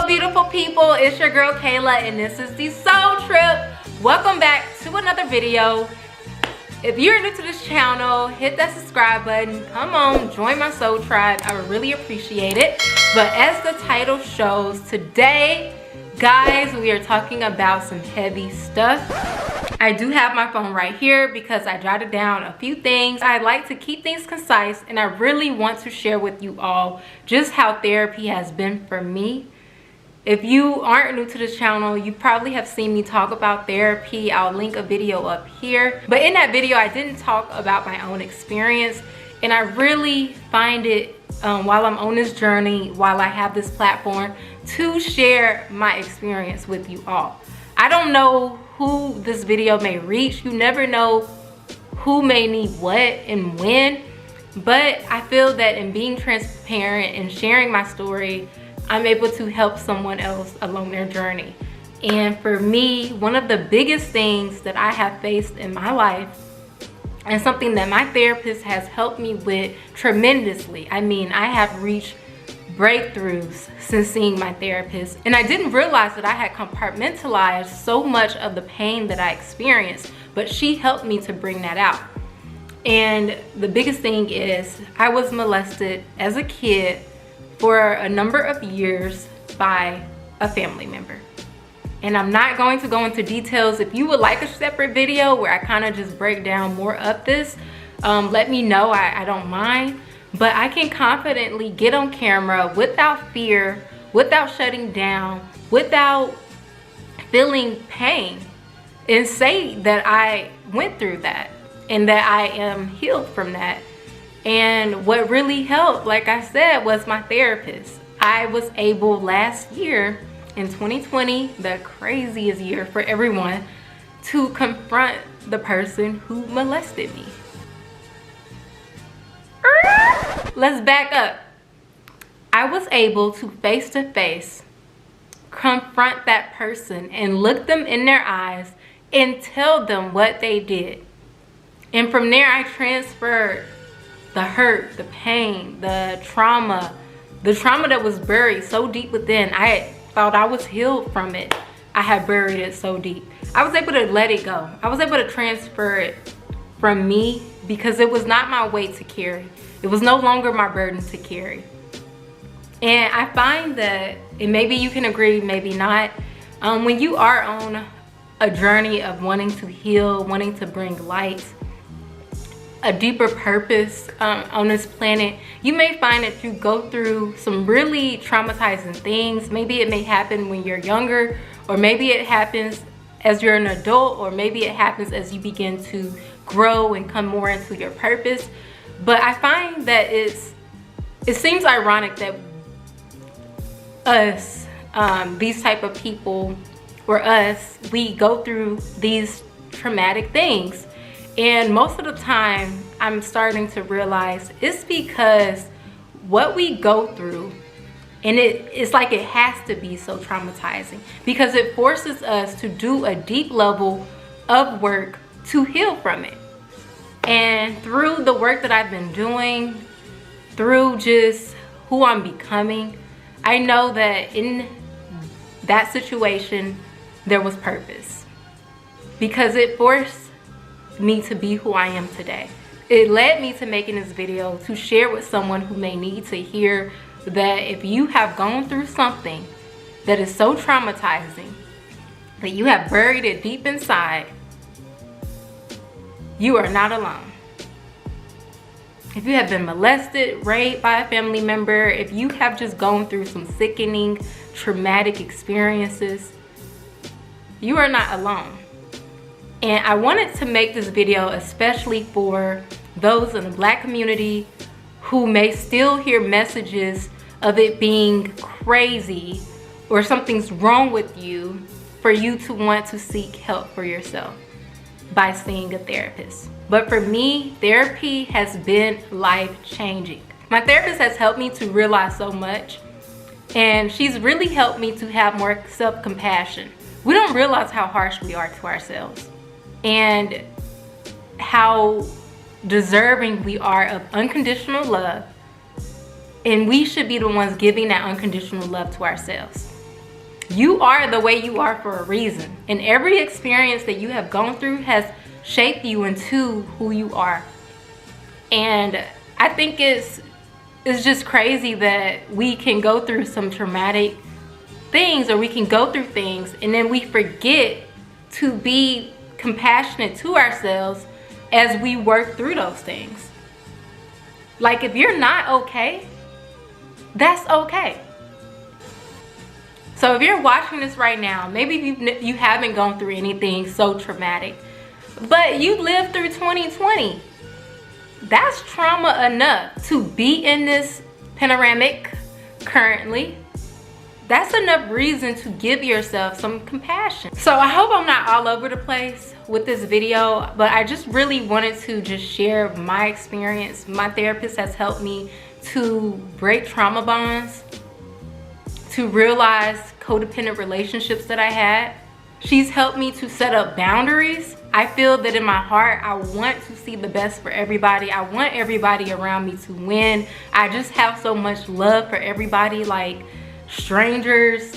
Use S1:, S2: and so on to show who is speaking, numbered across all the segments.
S1: Hello beautiful people, it's your girl Kayla and this is the Soul Trip. Welcome back to another video. If you're new to this channel, hit that subscribe button. Come on, join my soul tribe. I would really appreciate it. But as the title shows, today, guys, we are talking about some heavy stuff. I do have my phone right here because I jotted down a few things. I like to keep things concise and I really want to share with you all just how therapy has been for me. If you aren't new to this channel, you probably have seen me talk about therapy. I'll link a video up here. But in that video, I didn't talk about my own experience. And I really find it, while I'm on this journey, while I have this platform, to share my experience with you all. I don't know who this video may reach. You never know who may need what and when. But I feel that in being transparent and sharing my story, I'm able to help someone else along their journey. And for me, one of the biggest things that I have faced in my life, and something that my therapist has helped me with tremendously. I mean, I have reached breakthroughs since seeing my therapist. And I didn't realize that I had compartmentalized so much of the pain that I experienced, but she helped me to bring that out. And the biggest thing is I was molested as a kid for a number of years by a family member. And I'm not going to go into details. If you would like a separate video where I kind of just break down more of this, let me know. I don't mind. But I can confidently get on camera without fear, without shutting down, without feeling pain, and say that I went through that and that I am healed from that. And what really helped, like I said, was my therapist. I was able last year in 2020, the craziest year for everyone, to confront the person who molested me. Let's back up. I was able to face to face confront that person and look them in their eyes and tell them what they did. And from there, I transferred the hurt, the pain, the trauma that was buried so deep within. I thought I was healed from it. I had buried it so deep. I was able to let it go. I was able to transfer it from me because it was not my weight to carry. It was no longer my burden to carry. And I find that, and maybe you can agree, maybe not, when you are on a journey of wanting to heal, wanting to bring light, a deeper purpose on this planet, you may find that you go through some really traumatizing things. Maybe it may happen when you're younger, or maybe it happens as you're an adult, or maybe it happens as you begin to grow and come more into your purpose. But I find that it seems ironic that us, these type of people, or us, we go through these traumatic things. And most of the time, I'm starting to realize it's because what we go through, and it's like it has to be so traumatizing because it forces us to do a deep level of work to heal from it. And through the work that I've been doing, through just who I'm becoming, I know that in that situation, there was purpose because it forced me to be who I am today. It led me to making this video to share with someone who may need to hear that if you have gone through something that is so traumatizing that you have buried it deep inside, you are not alone. If you have been molested, raped by a family member, if you have just gone through some sickening, traumatic experiences, you are not alone. And I wanted to make this video especially for those in the Black community who may still hear messages of it being crazy or something's wrong with you for you to want to seek help for yourself by seeing a therapist. But for me, therapy has been life-changing. My therapist has helped me to realize so much, and she's really helped me to have more self-compassion. We don't realize how harsh we are to ourselves and how deserving we are of unconditional love, and we should be the ones giving that unconditional love to ourselves. You are the way you are for a reason. And every experience that you have gone through has shaped you into who you are. And I think it's just crazy that we can go through some traumatic things, or we can go through things and then we forget to be compassionate to ourselves as we work through those things. Like, if you're not okay, that's okay. So if you're watching this right now, maybe you haven't gone through anything so traumatic, but you lived through 2020. That's trauma enough to be in this panoramic currently. That's enough reason to give yourself some compassion. So I hope I'm not all over the place with this video, but I just really wanted to just share my experience. My therapist has helped me to break trauma bonds, to realize codependent relationships that I had. She's helped me to set up boundaries. I feel that in my heart, I want to see the best for everybody. I want everybody around me to win. I just have so much love for everybody, like strangers.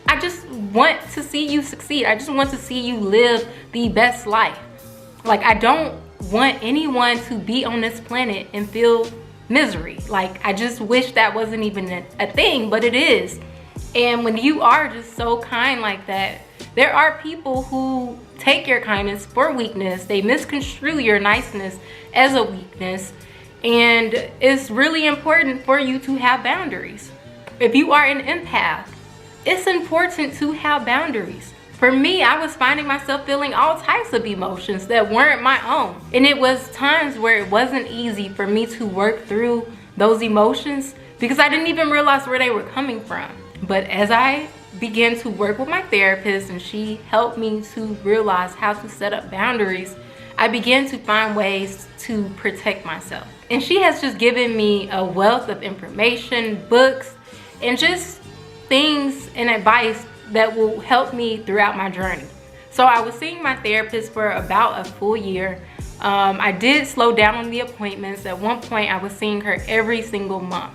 S1: I just want to see you succeed. I just want to see you live the best life. Like, I don't want anyone to be on this planet and feel misery. Like, I just wish that wasn't even a thing, but it is. And when you are just so kind like that, there are people who take your kindness for weakness. They misconstrue your niceness as a weakness. And it's really important for you to have boundaries. If you are an empath, it's important to have boundaries. For me, I was finding myself feeling all types of emotions that weren't my own. And it was times where it wasn't easy for me to work through those emotions because I didn't even realize where they were coming from. But as I began to work with my therapist and she helped me to realize how to set up boundaries, I began to find ways to protect myself. And she has just given me a wealth of information, books, and just things and advice that will help me throughout my journey. So I was seeing my therapist for about a full year. I did slow down on the appointments. At one point, I was seeing her every single month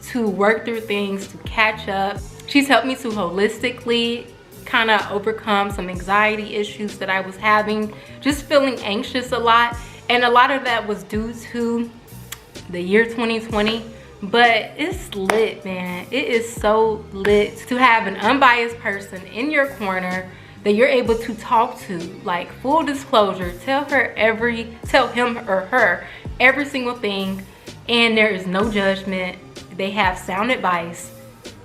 S1: to work through things, to catch up. She's helped me to holistically kind of overcome some anxiety issues that I was having, just feeling anxious a lot. And a lot of that was due to the year 2020. But it's lit, man. It is so lit to have an unbiased person in your corner that you're able to talk to, like full disclosure. Tell him or her every single thing, and there is no judgment. They have sound advice.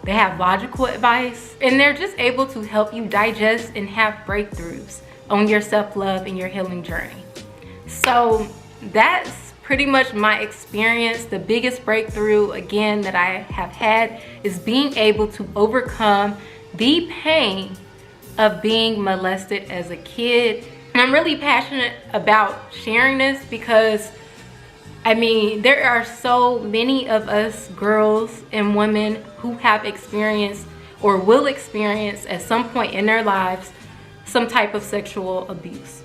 S1: They have logical advice, and they're just able to help you digest and have breakthroughs on your self-love and your healing journey. So that's pretty much my experience. The biggest breakthrough, again, that I have had is being able to overcome the pain of being molested as a kid. And I'm really passionate about sharing this because, I mean, there are so many of us girls and women who have experienced or will experience at some point in their lives some type of sexual abuse.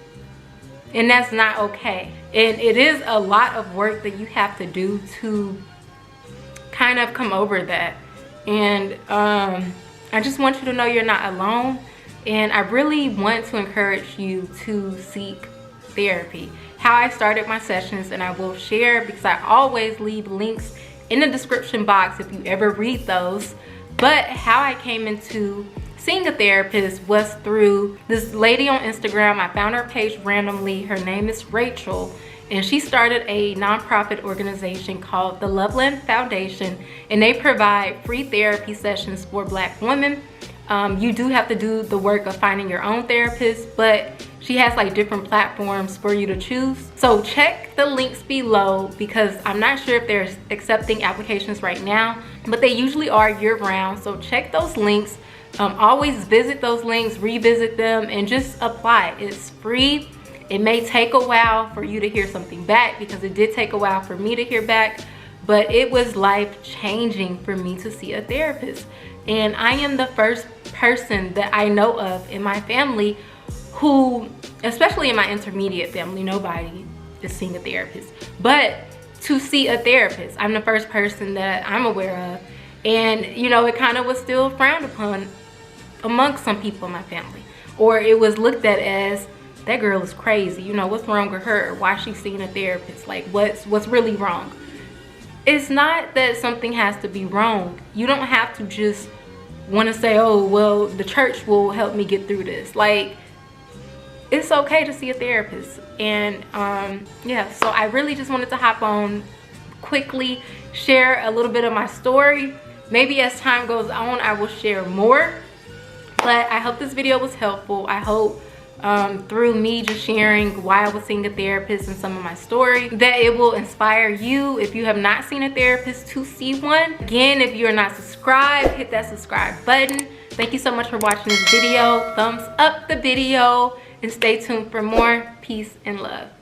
S1: And that's not okay. And it is a lot of work that you have to do to kind of come over that. And I just want you to know you're not alone. And I really want to encourage you to seek therapy. How I started my sessions, and I will share because I always leave links in the description box if you ever read those. But how I came into seeing a therapist was through this lady on Instagram. I found her page randomly. Her name is Rachel, and she started a nonprofit organization called the Loveland Foundation, and they provide free therapy sessions for Black women. You do have to do the work of finding your own therapist, but she has like different platforms for you to choose. So check the links below because I'm not sure if they're accepting applications right now, but they usually are year-round. So check those links. Always visit those links, revisit them, and just apply. It's free. It may take a while for you to hear something back because it did take a while for me to hear back, but it was life-changing for me to see a therapist. And I am the first person that I know of in my family who, especially in my intermediate family, nobody is seeing a therapist, but to see a therapist, I'm the first person that I'm aware of. And you know, it kind of was still frowned upon amongst some people in my family, or it was looked at as, that girl is crazy, you know, what's wrong with her, why she's seeing a therapist, like what's really wrong. It's not that something has to be wrong. You don't have to just want to say, oh well, the church will help me get through this. Like, it's okay to see a therapist. And yeah, so I really just wanted to hop on quickly, share a little bit of my story. Maybe as time goes on I will share more, but I hope this video was helpful. I hope through me just sharing why I was seeing a therapist and some of my story, that it will inspire you, if you have not seen a therapist, to see one. Again, if you're not subscribed, hit that subscribe button. Thank you so much for watching this video. Thumbs up the video and stay tuned for more. Peace and love.